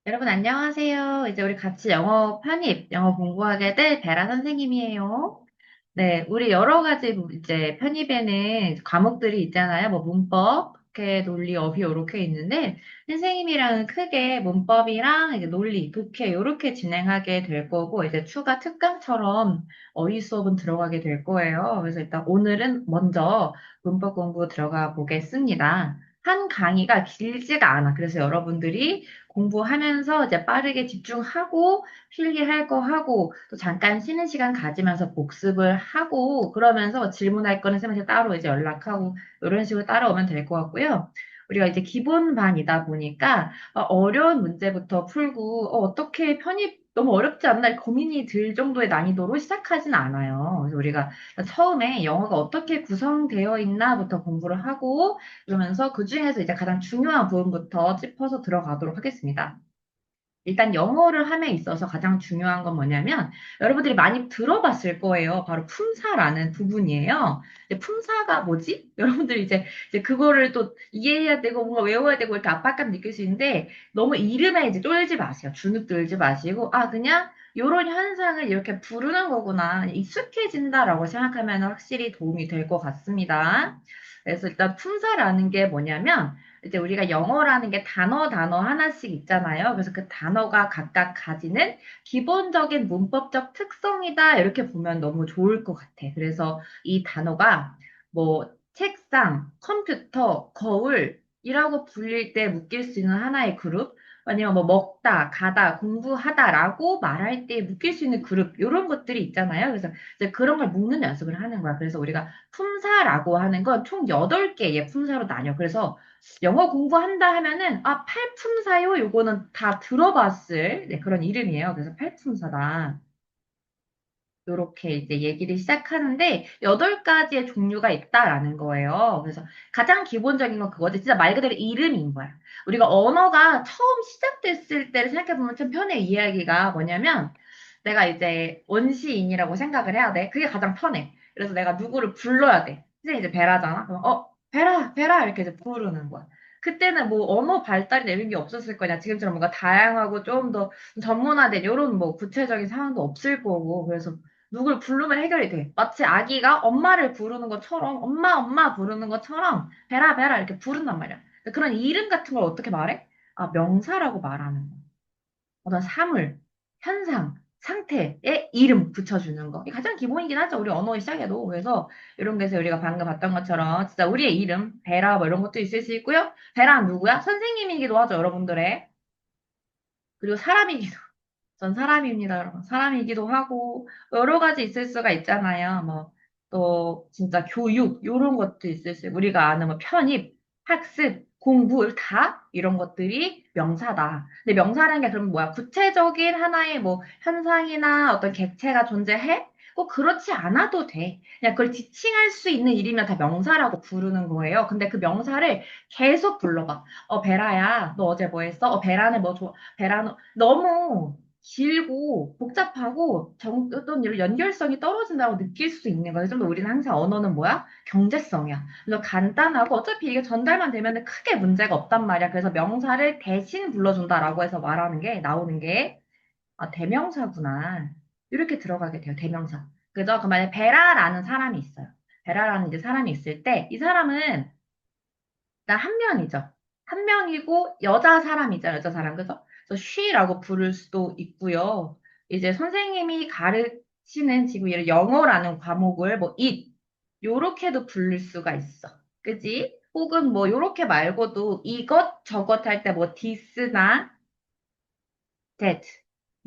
여러분 안녕하세요. 이제 우리 같이 영어 편입, 영어 공부하게 될 베라 선생님이에요. 네, 우리 여러 가지 이제 편입에는 과목들이 있잖아요. 뭐 문법, 독해, 논리, 어휘 이렇게 있는데 선생님이랑은 크게 문법이랑 이제 논리, 독해 이렇게 진행하게 될 거고 이제 추가 특강처럼 어휘 수업은 들어가게 될 거예요. 그래서 일단 오늘은 먼저 문법 공부 들어가 보겠습니다. 한 강의가 길지가 않아. 그래서 여러분들이 공부하면서 이제 빠르게 집중하고 필기할 거 하고 또 잠깐 쉬는 시간 가지면서 복습을 하고 그러면서 질문할 거는 쌤한테 따로 이제 연락하고 이런 식으로 따라오면 될 것 같고요. 우리가 이제 기본반이다 보니까 어려운 문제부터 풀고 어떻게 편입 너무 어렵지 않나 고민이 들 정도의 난이도로 시작하진 않아요. 그래서 우리가 처음에 영어가 어떻게 구성되어 있나부터 공부를 하고 그러면서 그중에서 이제 가장 중요한 부분부터 짚어서 들어가도록 하겠습니다. 일단 영어를 함에 있어서 가장 중요한 건 뭐냐면 여러분들이 많이 들어봤을 거예요. 바로 품사라는 부분이에요. 이제 품사가 뭐지? 여러분들이 이제 그거를 또 이해해야 되고 뭔가 외워야 되고 이렇게 압박감 느낄 수 있는데 너무 이름에 이제 쫄지 마세요. 주눅 들지 마시고 그냥 요런 현상을 이렇게 부르는 거구나. 익숙해진다라고 생각하면 확실히 도움이 될 것 같습니다. 그래서 일단 품사라는 게 뭐냐면 이제 우리가 영어라는 게 단어 하나씩 있잖아요. 그래서 그 단어가 각각 가지는 기본적인 문법적 특성이다. 이렇게 보면 너무 좋을 것 같아. 그래서 이 단어가 뭐 책상, 컴퓨터, 거울이라고 불릴 때 묶일 수 있는 하나의 그룹, 아니면 뭐 먹다, 가다, 공부하다라고 말할 때 묶일 수 있는 그룹, 이런 것들이 있잖아요. 그래서 이제 그런 걸 묶는 연습을 하는 거야. 그래서 우리가 품사라고 하는 건 총 8개의 품사로 나뉘어. 그래서 영어 공부한다 하면은, 팔품사요? 요거는 다 들어봤을 그런 이름이에요. 그래서 팔품사다. 요렇게 이제 얘기를 시작하는데, 8가지의 종류가 있다라는 거예요. 그래서 가장 기본적인 건 그거지. 진짜 말 그대로 이름인 거야. 우리가 언어가 처음 시작됐을 때를 생각해보면 참 편해, 이야기가. 뭐냐면, 내가 이제 원시인이라고 생각을 해야 돼. 그게 가장 편해. 그래서 내가 누구를 불러야 돼. 선생님 이제 베라잖아. 그럼, 베라, 베라! 이렇게 이제 부르는 거야. 그때는 뭐 언어 발달이나 이런 게 없었을 거냐. 지금처럼 뭔가 다양하고 좀 더 전문화된 이런 뭐 구체적인 상황도 없을 거고. 그래서 누굴 부르면 해결이 돼. 마치 아기가 엄마를 부르는 것처럼, 엄마, 엄마 부르는 것처럼, 베라, 베라 이렇게 부른단 말이야. 그런 이름 같은 걸 어떻게 말해? 명사라고 말하는 거. 어떤 사물, 현상, 상태에 이름 붙여주는 거. 이게 가장 기본이긴 하죠. 우리 언어의 시작에도. 그래서 이런 게서 우리가 방금 봤던 것처럼 진짜 우리의 이름, 베라 뭐 이런 것도 있을 수 있고요. 베라는 누구야? 선생님이기도 하죠, 여러분들의. 그리고 사람이기도 전 사람입니다, 여러분. 사람이기도 하고, 여러 가지 있을 수가 있잖아요. 뭐, 또, 진짜 교육, 이런 것도 있을 수, 우리가 아는 뭐 편입, 학습, 공부, 다 이런 것들이 명사다. 근데 명사라는 게 그럼 뭐야? 구체적인 하나의 뭐 현상이나 어떤 객체가 존재해? 꼭 그렇지 않아도 돼. 그냥 그걸 지칭할 수 있는 이름이면 다 명사라고 부르는 거예요. 근데 그 명사를 계속 불러봐. 베라야, 너 어제 뭐 했어? 베라는 뭐 좋아? 베라는 너무 길고 복잡하고 어떤 이런 연결성이 떨어진다고 느낄 수 있는 거예요. 좀 더 우리는 항상 언어는 뭐야? 경제성이야. 그래서 간단하고 어차피 이게 전달만 되면 크게 문제가 없단 말이야. 그래서 명사를 대신 불러준다라고 해서 말하는 게 나오는 게 대명사구나. 이렇게 들어가게 돼요. 대명사. 그죠? 그 만약에 베라라는 사람이 있어요. 베라라는 이제 사람이 있을 때 이 사람은 일단 한 명이죠. 한 명이고 여자 사람이죠. 여자 사람. 그죠? 그래서 she라고 부를 수도 있고요. 이제 선생님이 가르치는 지금 예를 영어라는 과목을 뭐 it 요렇게도 부를 수가 있어. 그지? 혹은 뭐 요렇게 말고도 이것 저것 할 때 뭐 this나 that.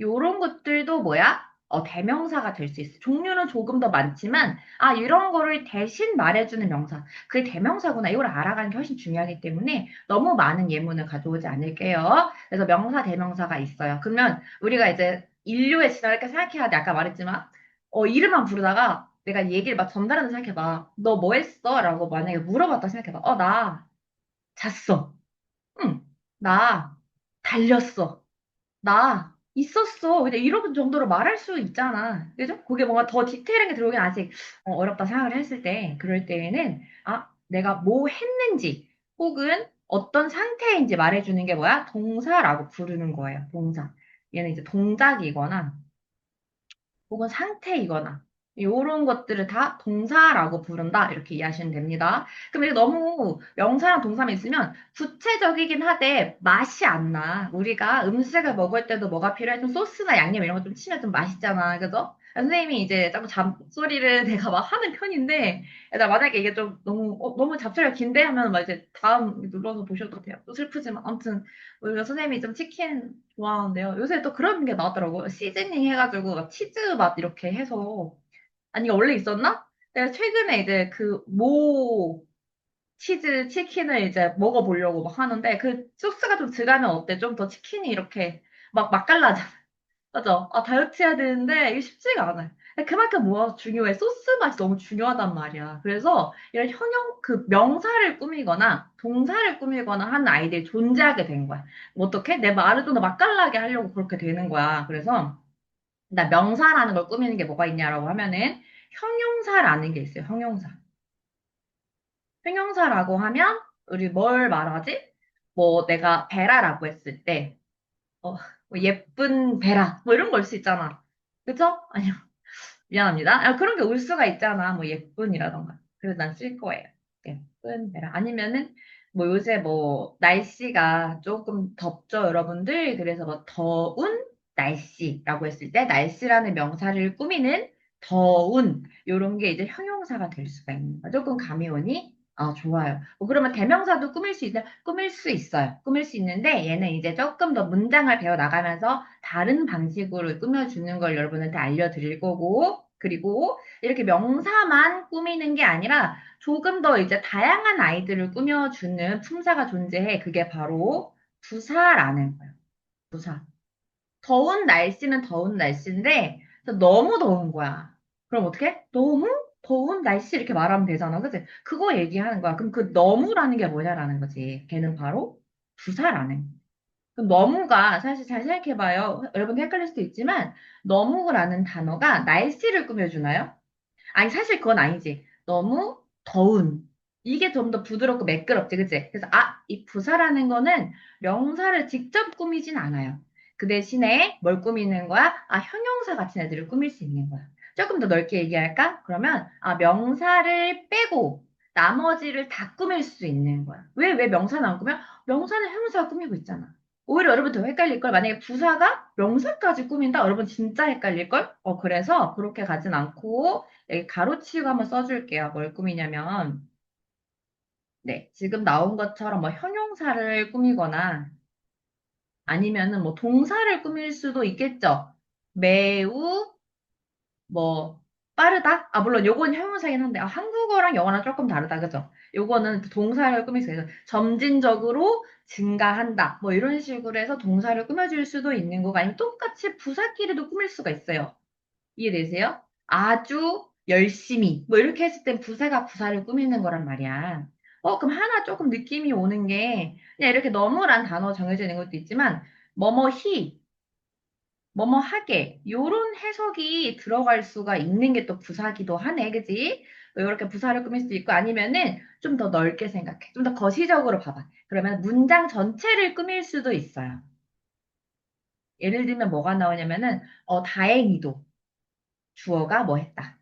요런 것들도 뭐야? 대명사가 될 수 있어. 종류는 조금 더 많지만, 이런 거를 대신 말해주는 명사. 그게 대명사구나. 이걸 알아가는 게 훨씬 중요하기 때문에 너무 많은 예문을 가져오지 않을게요. 그래서 명사, 대명사가 있어요. 그러면 우리가 이제 인류의 진화를 이렇게 생각해야 돼. 아까 말했지만, 이름만 부르다가 내가 얘기를 막 전달하는 생각해봐. 너 뭐 했어? 라고 만약에 물어봤다 생각해봐. 나 잤어. 응, 나 달렸어. 나 있었어. 근데 이런 정도로 말할 수 있잖아. 그죠? 그게 뭔가 더 디테일하게 들어오긴 아직 어렵다 생각을 했을 때, 그럴 때에는, 내가 뭐 했는지, 혹은 어떤 상태인지 말해주는 게 뭐야? 동사라고 부르는 거예요. 동사. 얘는 이제 동작이거나 혹은 상태이거나 이런 것들을 다 동사라고 부른다 이렇게 이해하시면 됩니다. 그럼 이게 너무 명사랑 동사만 있으면 구체적이긴 하되 맛이 안 나. 우리가 음식을 먹을 때도 뭐가 필요해? 좀 소스나 양념 이런 거 좀 치면 좀 맛있잖아. 그죠? 선생님이 이제 자꾸 잡소리를 내가 막 하는 편인데 나 만약에 이게 좀 너무 잡소리가 긴데 하면 막 이제 다음 눌러서 보셔도 돼요. 또 슬프지만 아무튼 우리가 선생님이 좀 치킨 좋아하는데요. 요새 또 그런 게 나왔더라고요. 시즈닝 해가지고 막 치즈 맛 이렇게 해서. 아니, 이게 원래 있었나? 내가 최근에 이제 그 치즈 치킨을 이제 먹어보려고 막 하는데 그 소스가 좀 들어가면 어때? 좀 더 치킨이 이렇게 막 맛깔나잖아. 맞아. 아, 다이어트 해야 되는데 이게 쉽지가 않아요. 근데 그만큼 뭐가 중요해? 소스 맛이 너무 중요하단 말이야. 그래서 이런 명사를 꾸미거나 동사를 꾸미거나 하는 아이들이 존재하게 된 거야. 뭐 어떻게? 내 말을 좀 더 맛깔나게 하려고 그렇게 되는 거야. 그래서 나 명사라는 걸 꾸미는 게 뭐가 있냐라고 하면은 형용사라는 게 있어요. 형용사. 형용사라고 하면 우리 뭘 말하지? 뭐 내가 베라라고 했을 때 뭐 예쁜 베라 뭐 이런 걸 수 있잖아. 그죠? 아니요. 미안합니다. 아, 그런 게 올 수가 있잖아. 뭐 예쁜이라던가. 그래서 난 쓸 거예요. 예쁜 베라. 아니면은 뭐 요새 뭐 날씨가 조금 덥죠, 여러분들. 그래서 뭐 더운 날씨라고 했을 때 날씨라는 명사를 꾸미는 더운 요런 게 이제 형용사가 될 수가 있는 거야. 조금 감이 오니? 아, 좋아요. 뭐 그러면 대명사도 꾸밀 수 있어요. 꾸밀 수 있는데 얘는 이제 조금 더 문장을 배워 나가면서 다른 방식으로 꾸며주는 걸 여러분한테 알려드릴 거고, 그리고 이렇게 명사만 꾸미는 게 아니라 조금 더 이제 다양한 아이들을 꾸며주는 품사가 존재해. 그게 바로 부사라는 거예요. 부사. 더운 날씨는 더운 날씨인데 너무 더운 거야. 그럼 어떻게? 너무 더운 날씨 이렇게 말하면 되잖아. 그치? 그거 얘기하는 거야. 그럼 그 너무라는 게 뭐냐라는 거지. 걔는 바로 부사라는 거야. 그럼 너무가 사실 잘 생각해봐요. 여러분 헷갈릴 수도 있지만 너무라는 단어가 날씨를 꾸며주나요? 아니, 사실 그건 아니지. 너무 더운. 이게 좀 더 부드럽고 매끄럽지, 그치? 그래서, 아, 이 부사라는 거는 명사를 직접 꾸미진 않아요. 그 대신에 뭘 꾸미는 거야? 아, 형용사 같은 애들을 꾸밀 수 있는 거야. 조금 더 넓게 얘기할까? 그러면, 아, 명사를 빼고 나머지를 다 꾸밀 수 있는 거야. 왜 명사는 안 꾸며? 명사는 형용사가 꾸미고 있잖아. 오히려 여러분 더 헷갈릴걸? 만약에 부사가 명사까지 꾸민다? 여러분 진짜 헷갈릴걸? 그래서 그렇게 가진 않고, 여기 가로치고 한번 써줄게요. 뭘 꾸미냐면, 네, 지금 나온 것처럼 뭐 형용사를 꾸미거나 아니면은 뭐 동사를 꾸밀 수도 있겠죠. 매우 뭐 빠르다? 아, 물론 요건 형용사긴 한데 한국어랑 영어랑 조금 다르다. 그죠? 요거는 동사를 꾸밀 수 있어요. 점진적으로 증가한다. 뭐 이런 식으로 해서 동사를 꾸며줄 수도 있는 거고 아니면 똑같이 부사끼리도 꾸밀 수가 있어요. 이해되세요? 아주 열심히. 뭐 이렇게 했을 땐 부사가 부사를 꾸미는 거란 말이야. 그럼 하나 조금 느낌이 오는 게 그냥 이렇게 너무란 단어 정해져 있는 것도 있지만 뭐뭐히, 뭐뭐하게 요런 해석이 들어갈 수가 있는 게 또 부사기도 하네. 그지? 이렇게 부사를 꾸밀 수도 있고 아니면은 좀 더 넓게 생각해. 좀 더 거시적으로 봐봐. 그러면 문장 전체를 꾸밀 수도 있어요. 예를 들면 뭐가 나오냐면은 다행히도 주어가 뭐 했다.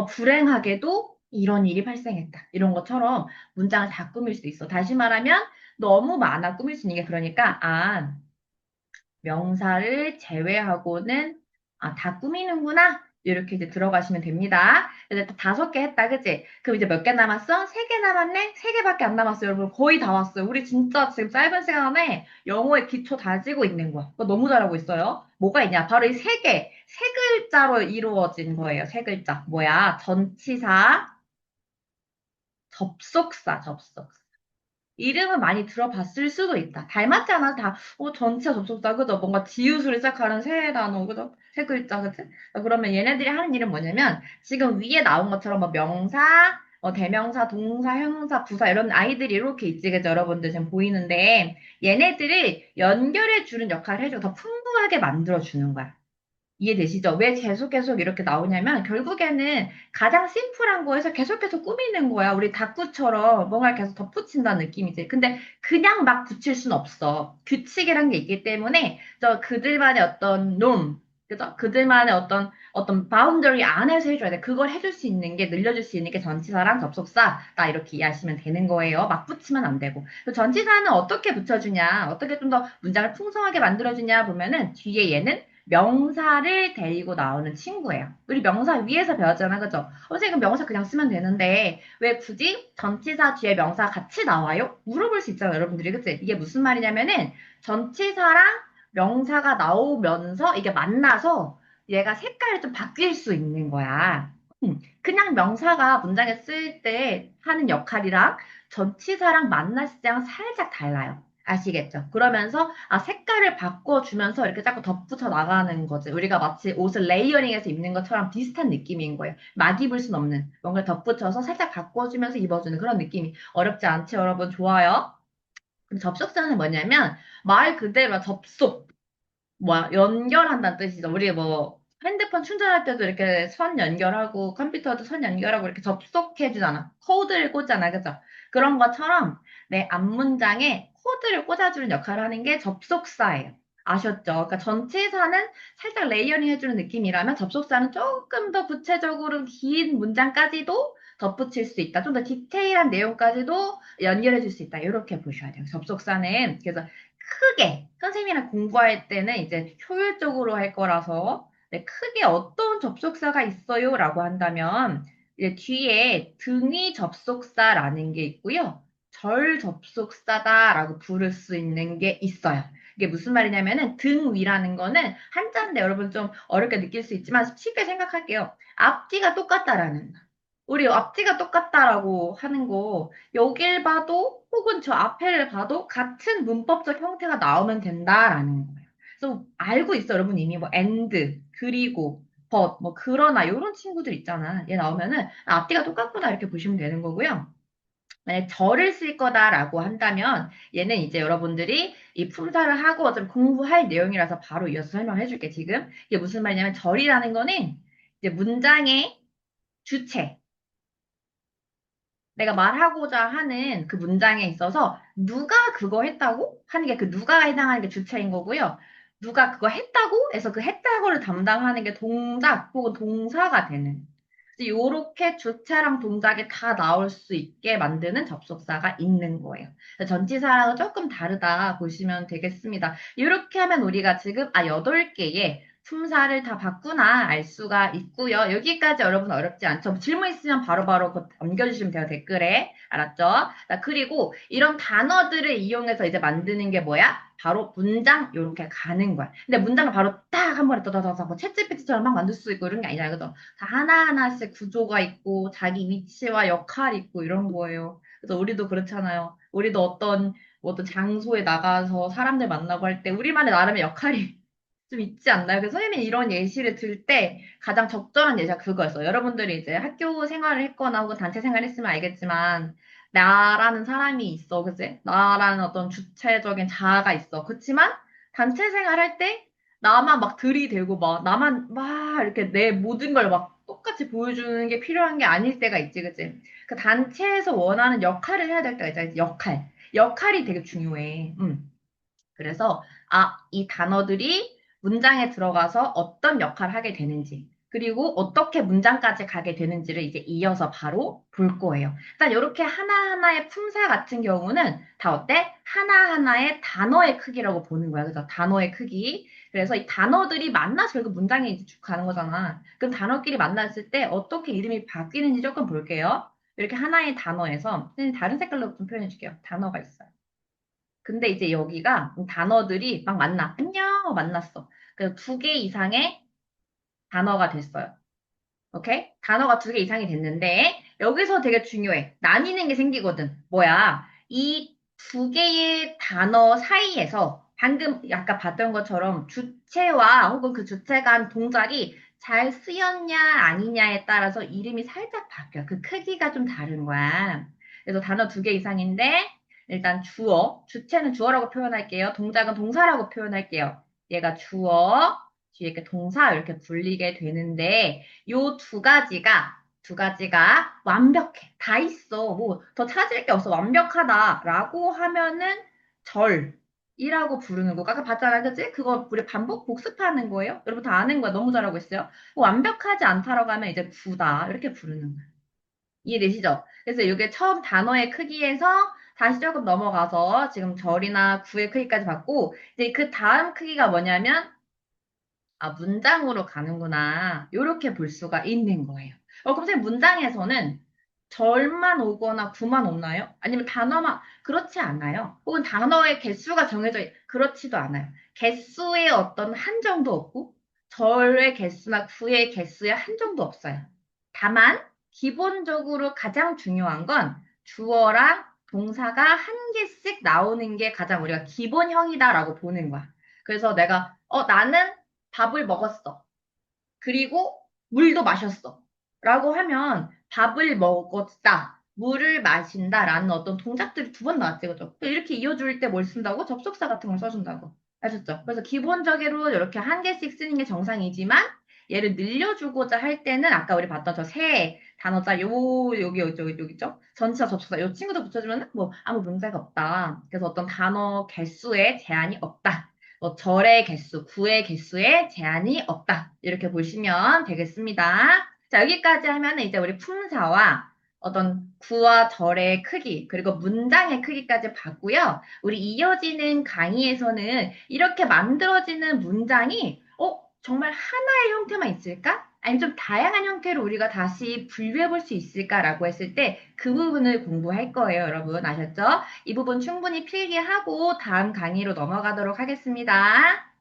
불행하게도 이런 일이 발생했다. 이런 것처럼 문장을 다 꾸밀 수 있어. 다시 말하면 너무 많아 꾸밀 수 있는 게 그러니까 명사를 제외하고는 다 꾸미는구나. 이렇게 이제 들어가시면 됩니다. 이제 또 5개 했다, 그치? 그럼 이제 몇 개 남았어? 3개 남았네? 3개밖에 안 남았어요, 여러분. 거의 다 왔어요. 우리 진짜 지금 짧은 시간 안에 영어의 기초 다지고 있는 거야. 그거 너무 잘하고 있어요. 뭐가 있냐? 바로 이 3개. 세 글자로 이루어진 거예요. 세 글자. 뭐야? 전치사, 접속사, 접속사. 이름은 많이 들어봤을 수도 있다. 닮았잖아, 다. 전치사 접속사, 그죠? 뭔가 지읒으로 시작하는 새 단어, 그죠? 세 글자, 그치? 그러면 얘네들이 하는 일은 뭐냐면, 지금 위에 나온 것처럼 뭐 명사, 대명사, 동사, 형용사, 부사, 이런 아이들이 이렇게 있지, 그죠? 여러분들 지금 보이는데, 얘네들을 연결해 주는 역할을 해줘. 더 풍부하게 만들어 주는 거야. 이해되시죠? 왜 계속 이렇게 나오냐면 결국에는 가장 심플한 거에서 계속 꾸미는 거야. 우리 다꾸처럼 뭔가 계속 덧붙인다는 느낌이지. 근데 그냥 막 붙일 순 없어. 규칙이란 게 있기 때문에 저 그들만의 어떤 norm, 그죠? 그들만의 어떤 바운더리 안에서 해줘야 돼. 그걸 해줄 수 있는 게 늘려줄 수 있는 게 전치사랑 접속사. 나 이렇게 이해하시면 되는 거예요. 막 붙이면 안 되고. 그 전치사는 어떻게 붙여주냐? 어떻게 좀 더 문장을 풍성하게 만들어주냐 보면은 뒤에 얘는 명사를 데리고 나오는 친구예요. 우리 명사 위에서 배웠잖아, 그죠? 선생님 명사 그냥 쓰면 되는데 왜 굳이 전치사 뒤에 명사 같이 나와요? 물어볼 수 있잖아요, 여러분들이. 그치? 이게 무슨 말이냐면은 전치사랑 명사가 나오면서 이게 만나서 얘가 색깔이 좀 바뀔 수 있는 거야. 그냥 명사가 문장에 쓸 때 하는 역할이랑 전치사랑 만났을 때랑 살짝 달라요. 아시겠죠? 그러면서 색깔을 바꿔주면서 이렇게 자꾸 덧붙여 나가는 거지. 우리가 마치 옷을 레이어링해서 입는 것처럼 비슷한 느낌인 거예요. 막 입을 순 없는 뭔가 덧붙여서 살짝 바꿔주면서 입어주는 그런 느낌이 어렵지 않죠, 여러분? 좋아요. 그럼 접속사는 뭐냐면 말 그대로 접속, 뭐야, 연결한다는 뜻이죠. 우리 뭐 핸드폰 충전할 때도 이렇게 선 연결하고 컴퓨터도 선 연결하고 이렇게 접속해주잖아. 코드를 꽂잖아. 그죠? 그런 것처럼 내 앞문장에 코드를 꽂아주는 역할을 하는 게 접속사예요. 아셨죠? 그러니까 전치사는 살짝 레이어링 해주는 느낌이라면 접속사는 조금 더 구체적으로 긴 문장까지도 덧붙일 수 있다. 좀 더 디테일한 내용까지도 연결해 줄 수 있다. 이렇게 보셔야 돼요. 접속사는. 그래서 크게 선생님이랑 공부할 때는 이제 효율적으로 할 거라서 네, 크게 어떤 접속사가 있어요라고 한다면 이제 뒤에 등위 접속사라는 게 있고요. 절 접속사다라고 부를 수 있는 게 있어요. 이게 무슨 말이냐면은 등위라는 거는 한자인데 여러분 좀 어렵게 느낄 수 있지만 쉽게 생각할게요. 앞뒤가 똑같다라는 우리 앞뒤가 똑같다라고 하는 거 여길 봐도 혹은 저 앞에를 봐도 같은 문법적 형태가 나오면 된다라는 거예요. 그래서 알고 있어 여러분 이미 뭐 and 그리고 but 뭐 그러나 이런 친구들 있잖아. 얘 나오면은 앞뒤가 똑같구나 이렇게 보시면 되는 거고요. 만약 절을 쓸 거다라고 한다면 얘는 이제 여러분들이 이 품사를 하고 어차피 공부할 내용이라서 바로 이어서 설명해 줄게 지금. 이게 무슨 말이냐면 절이라는 거는 이제 문장의 주체 내가 말하고자 하는 그 문장에 있어서 누가 그거 했다고 하는 게 그 누가가 해당하는 게 주체인 거고요. 누가 그거 했다고 해서 그 했다고를 담당하는 게 동작 혹은 동사가 되는. 요렇게 주체랑 동작이 다 나올 수 있게 만드는 접속사가 있는 거예요. 전치사랑은 조금 다르다 보시면 되겠습니다. 이렇게 하면 우리가 지금 8개의 품사를 다 봤구나 알 수가 있고요. 여기까지 여러분 어렵지 않죠? 질문 있으면 바로바로 남겨주시면 돼요. 댓글에. 알았죠? 자, 그리고 이런 단어들을 이용해서 이제 만드는 게 뭐야? 바로 문장 요렇게 가는 거야. 근데 문장을 바로 딱 한 번에 떠다다다 뭐 챗GPT처럼 막 만들 수 있고 이런 게 아니잖아요. 그죠? 다 하나하나씩 구조가 있고 자기 위치와 역할이 있고 이런 거예요. 그래서 우리도 그렇잖아요. 우리도 어떤 장소에 나가서 사람들 만나고 할 때 우리만의 나름의 역할이 좀 있지 않나요? 그래서 선생님이 이런 예시를 들 때 가장 적절한 예시가 그거였어요. 여러분들이 이제 학교 생활을 했거나 혹은 단체 생활을 했으면 알겠지만 나라는 사람이 있어, 그지? 나라는 어떤 주체적인 자아가 있어. 그렇지만 단체 생활할 때 나만 막 들이대고 막 나만 막 이렇게 내 모든 걸 막 똑같이 보여주는 게 필요한 게 아닐 때가 있지, 그지? 그 단체에서 원하는 역할을 해야 될 때가 있잖아, 역할. 역할이 되게 중요해. 그래서 이 단어들이 문장에 들어가서 어떤 역할을 하게 되는지, 그리고 어떻게 문장까지 가게 되는지를 이제 이어서 바로 볼 거예요. 일단 이렇게 하나하나의 품사 같은 경우는 다 어때? 하나하나의 단어의 크기라고 보는 거야. 그래서 단어의 크기. 그래서 이 단어들이 만나서 결국 문장에 이제 쭉 가는 거잖아. 그럼 단어끼리 만났을 때 어떻게 이름이 바뀌는지 조금 볼게요. 이렇게 하나의 단어에서 다른 색깔로 좀 표현해 줄게요. 단어가 있어요. 근데 이제 여기가 단어들이 막 만나. 안녕! 만났어. 그래서 2개 이상의 단어가 됐어요. 오케이? 단어가 2개 이상이 됐는데, 여기서 되게 중요해. 나뉘는 게 생기거든. 뭐야? 이 2개의 단어 사이에서 방금 아까 봤던 것처럼 주체와 혹은 그 주체가 한 동작이 잘 쓰였냐, 아니냐에 따라서 이름이 살짝 바뀌어. 그 크기가 좀 다른 거야. 그래서 단어 2개 이상인데, 일단 주어, 주체는 주어라고 표현할게요. 동작은 동사라고 표현할게요. 얘가 주어, 뒤에 이렇게 동사 이렇게 불리게 되는데 요 두 가지가 완벽해. 다 있어. 뭐 더 찾을 게 없어. 완벽하다라고 하면은 절이라고 부르는 거. 아까 봤잖아. 그치? 그거 우리 반복 복습하는 거예요. 여러분 다 아는 거야. 너무 잘하고 있어요. 완벽하지 않다라고 하면 이제 부다. 이렇게 부르는 거야. 이해되시죠? 그래서 이게 처음 단어의 크기에서 다시 조금 넘어가서 지금 절이나 구의 크기까지 봤고, 이제 그 다음 크기가 뭐냐면, 아, 문장으로 가는구나. 이렇게 볼 수가 있는 거예요. 그럼 선생님, 문장에서는 절만 오거나 구만 오나요? 아니면 단어만, 그렇지 않아요. 혹은 단어의 개수가 그렇지도 않아요. 개수의 어떤 한정도 없고, 절의 개수나 구의 개수의 한정도 없어요. 다만, 기본적으로 가장 중요한 건 주어랑 동사가 한 개씩 나오는 게 가장 우리가 기본형이다라고 보는 거야. 그래서 내가, 나는 밥을 먹었어. 그리고 물도 마셨어. 라고 하면 밥을 먹었다, 물을 마신다 라는 어떤 동작들이 두 번 나왔지, 그죠? 이렇게 이어줄 때 뭘 쓴다고? 접속사 같은 걸 써준다고. 아셨죠? 그래서 기본적으로 이렇게 한 개씩 쓰는 게 정상이지만 얘를 늘려주고자 할 때는 아까 우리 봤던 저 세 단어자 여기 있죠? 전치사 접속사 요 친구도 붙여주면 뭐 아무 문제가 없다. 그래서 어떤 단어 개수에 제한이 없다. 뭐 절의 개수, 구의 개수에 제한이 없다. 이렇게 보시면 되겠습니다. 자, 여기까지 하면 이제 우리 품사와 어떤 구와 절의 크기, 그리고 문장의 크기까지 봤고요. 우리 이어지는 강의에서는 이렇게 만들어지는 문장이, 정말 하나의 형태만 있을까? 아니면 좀 다양한 형태로 우리가 다시 분류해 볼 수 있을까라고 했을 때 그 부분을 공부할 거예요, 여러분. 아셨죠? 이 부분 충분히 필기하고 다음 강의로 넘어가도록 하겠습니다.